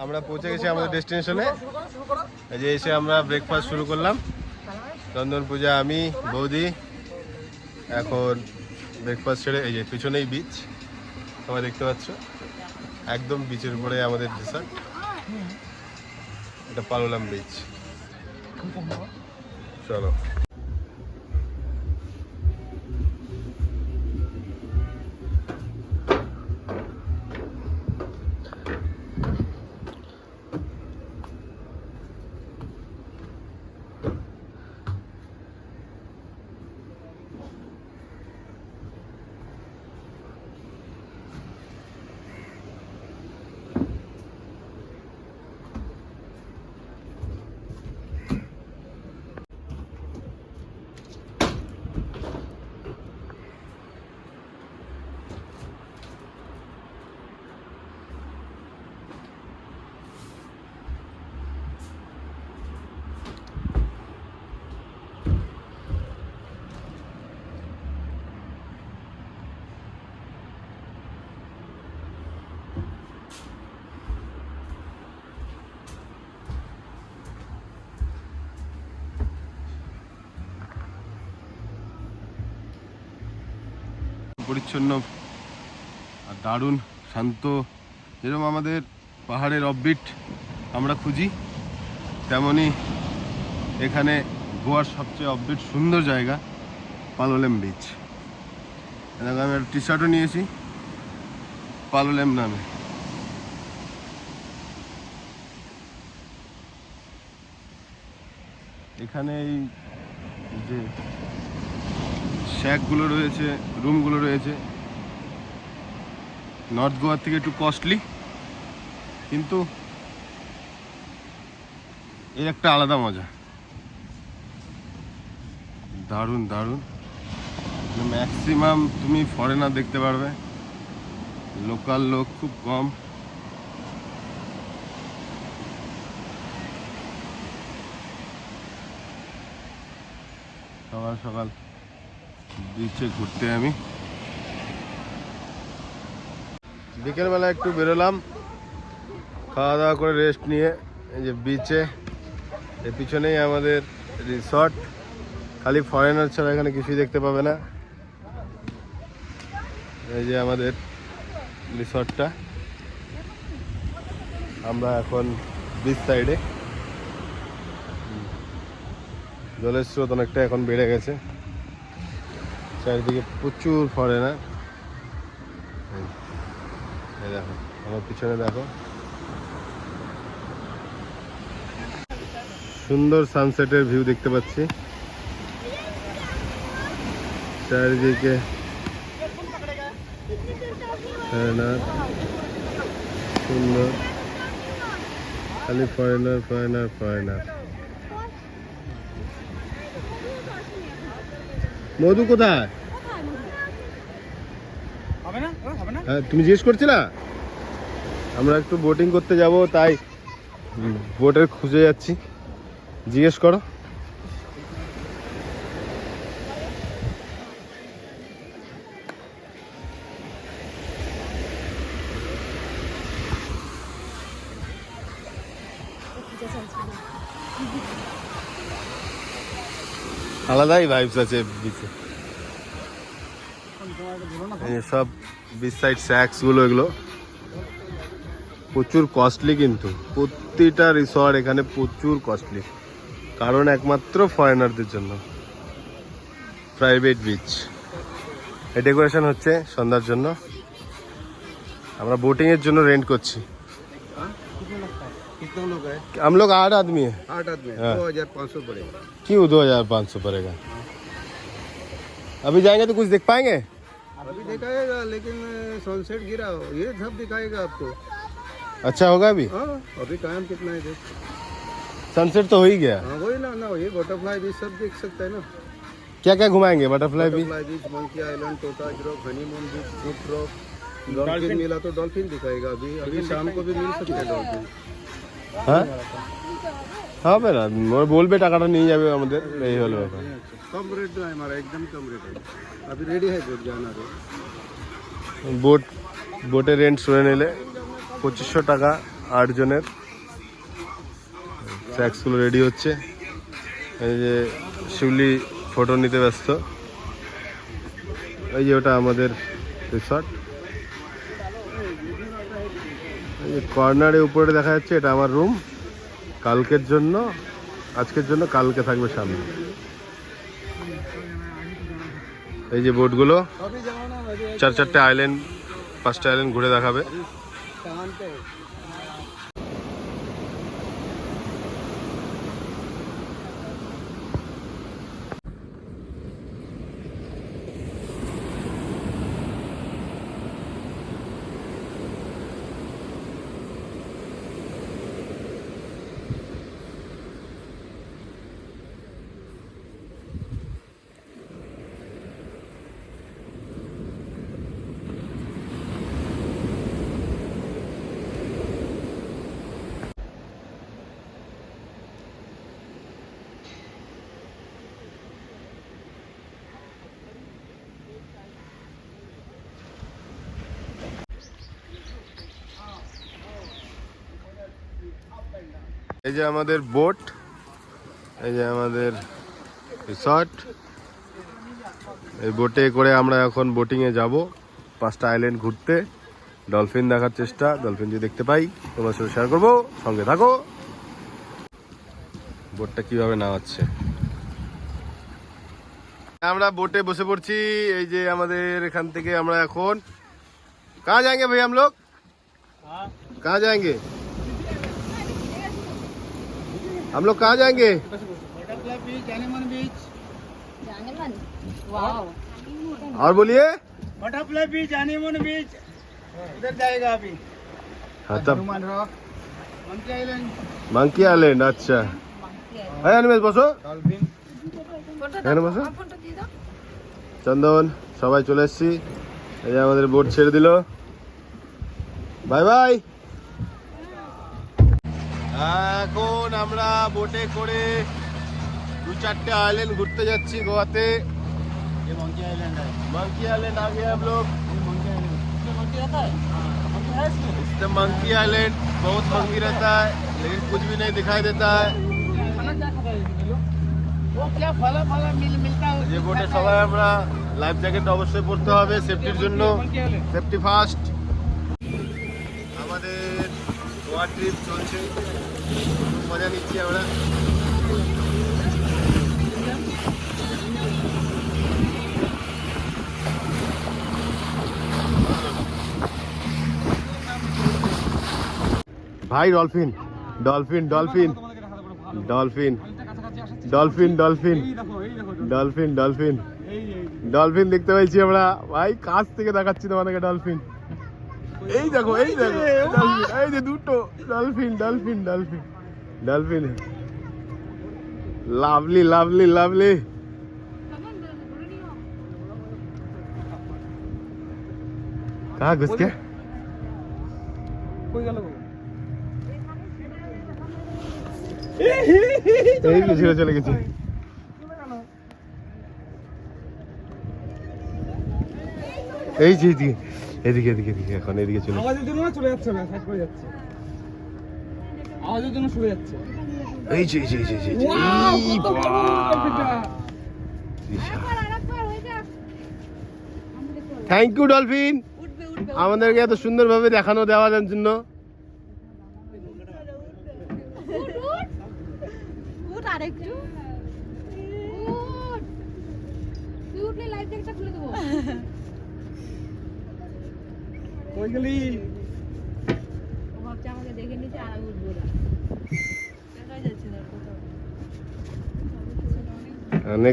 আমরা পৌঁছে গেছি আমাদের ডেস্টিনেশনে। এই যে এসে আমরা ব্রেকফাস্ট শুরু করলাম। চন্দন পূজা, আমি, বৌদি এখন ব্রেকফাস্ট ছেড়ে এই যে পিছনেই বিচ, সবাই দেখতে পাচ্ছ, একদম বিচের উপরে আমাদের রিসর্ট। এটা পালোলাম বিচ। চলো। পরিচ্ছন্ন আর দারুণ শান্ত, যেরকম আমাদের পাহাড়ের অফবিট আমরা খুঁজি, তেমনই এখানে গোয়ার সবচেয়ে অফবিট সুন্দর জায়গা পালোলেম বিচ। আমি একটা টি শার্টও নিয়েছি পালোলেম নামে। এখানে এই যে শ্যাকগুলো রয়েছে, রুমগুলো রয়েছে, নর্থ গোয়ার থেকে একটু কস্টলি, কিন্তু এর একটা আলাদা মজা। দারুণ দারুণ, ম্যাক্সিমাম তুমি ফরেনার দেখতে পারবে, লোকাল লোক খুব কম। সকাল সকাল বিচে ঘুরতে আমি বিকেলবেলা একটু বেরোলাম, খাওয়া দাওয়া করে রেস্ট নিয়ে। এই যে বিচে, এর পিছনেই আমাদের রিসর্ট। খালি ফরেনার ছাড়া এখানে কিছুই দেখতে পাবে না। এই যে আমাদের রিসর্টটা। আমরা এখন বিচ সাইডে, জলের স্রোত অনেকটা এখন বেড়ে গেছে, চারিদিকে প্রচুর ফরেনার। দেখো আমার পিছনে, দেখো সুন্দর সানসেটের ভিউ দেখতে পাচ্ছি চারিদিকে, ফরেনার সুন্দর, খালি ফরেনার ফরেনার ফরেনার। মধু কোথায়? হ্যাঁ, তুমি জিজ্ঞেস করছিলা? আমরা একটু বোটিং করতে যাব, তাই বোটের খুঁজে যাচ্ছি। জিজ্ঞেস করো। আলাদাই ভাইবস আছে বিচে। সব বিচ সাইড স্যাক্স গুলো, এগুলো প্রচুর কস্টলি, কিন্তু প্রতিটা রিসর্ট এখানে প্রচুর কস্টলি, কারণ একমাত্র ফরেনারদের জন্য প্রাইভেট বিচ। এই ডেকোরেশন হচ্ছে সন্ধ্যার জন্য। আমরা বোটিং এর জন্য রেন্ট করছি। हम लोग 8 आदमी है। 8 आदमी 2500 पड़ेगा। क्यों 2500 पड़ेगा? अभी जाएंगे तो कुछ देख पाएंगे? अभी दिखाएगा, लेकिन सनसेट गिरा हो, ये सब दिखाएगा आपको। अच्छा होगा अभी? हाँ, अभी टाइम कितना है देख। सनसेट तो हो ही गया। हाँ वही ना, ये बटरफ्लाई बीच सब देख सकते हैं ना। क्या क्या घुमाएंगे? Butterfly beach, monkey island, Tota rock, honeymoon beach, foot rock, dolphin मिला तो डॉल्फिन दिखाएगा। अभी शाम को भी मिल सकते हैं डॉल्फिन। হ্যাঁ হবে না, ওই বলবে টাকাটা নিয়ে যাবে আমাদের, এই হলো ব্যাপার। कम रेट है हमारा, एकदम कम रेट है। अभी रेडी है बोट जाना है। বোটের রেন্ট শুনে নিলে 2500 টাকা 8 জনের। স্ন্যাক্সগুলো রেডি হচ্ছে। এই যে শিউলি ফটো নিতে ব্যস্ত। এই যে ওটা আমাদের রিসর্ট। এই যে কর্নারে উপরে দেখা যাচ্ছে এটা আমার রুম। কালকের জন্য, আজকের জন্য, কালকে থাকবে সামনে। এই যে বোটগুলো 4-4টে আইল্যান্ড, 5টা আইল্যান্ড ঘুরে দেখাবে। এই যে আমাদের বোট, এই যে আমাদের রিসর্ট। এই বোটে করে আমরা এখন বোটিংয়ে যাব 5টা আইল্যান্ড ঘুরতে, ডলফিন দেখার চেষ্টা। ডলফিন যদি দেখতে পাই তোমার সাথে শেয়ার করবো, সঙ্গে থাকো। বোটটা কিভাবে নামাচ্ছে। আমরা বোটে বসে পড়ছি। এই যে আমাদের এখান থেকে আমরা এখন कहाँ जाएंगे भाई हम लोग? कहाँ जाएंगे हम लोग? कहाँ जाएंगे? बटरफ्लाई बीच, जानेमन बीच। जानेमन, वाओ। और बोलिए। बटरफ्लाई बीच, जानेमन बीच, उधर जाएगा अभी। हाँ तब human rock, monkey island. Monkey island. अच्छा है अनिमेश बसो, डॉल्फिन। এখানে বসো। চন্দন সবাই চলে এসেছি। এই যে আমাদের বোট ছেড়ে দিল। Bye bye. এখন আমরা বোটে করে 2-4টে आइलैंड घूरते যাচ্ছি গোয়াতে। ये मंकी आइलैंड है। मंकी आइलैंड आ गए हम लोग। ये मंकी आइलैंड। इसमें मंकी रहता है? मंकी है इसमें? इसमें मंकी आइलैंड बहुत मंकी रहता है, लेकिन कुछ भी नहीं दिखाई देता है। खाना क्या खाता है इसमें लोग? वो क्या फला फला मिलता है যে বোটে সবাই আমরা লাইফ জ্যাকেট অবশ্যই পরতে হবে সেফটির জন্য। Monkey island. Safety first. আমাদের গোয়া ট্রিপ চলছে, খুব মজা নিচ্ছি আমরা। ভাই dolphin dolphin dolphin dolphin dolphin dolphin dolphin dolphin dolphin দেখতে পাইছি আমরা ভাই, কাছ থেকে দেখাচ্ছি তোমাদেরকে ডলফিন। এই দেখো এই দেখো ডলফিন, এই যে দুটো dolphin dolphin dolphin dolphin. Lovely lovely lovely. कहाँ घुस के कोई गलो এই পিছনে চলে গেছে। এই যে এদিকে এদিকে এদিকে এদিকে এখন এদিকে চলে। আওয়াজের জন্য চলে যাচ্ছে না, সাইড করে যাচ্ছে। আওয়াজের জন্য সরে যাচ্ছে। এই যে এই যে এই যে এই যে ওয়াও, এই কত বড় বাহ! ডলফিনটা। থ্যাংক ইউ ডলফিন, আমাদেরকে এত সুন্দরভাবে দেখানো দেওয়ার জন্য। আরেকটু তুই উঠলে লাইফ জ্যাকেটটা খুলে দেবো। কই গেলি? ও ভাবছে আমাকে দেখে নিচ্ছে আর আমি উঠবো না। দেখা যাচ্ছে না কোথাও। অনেক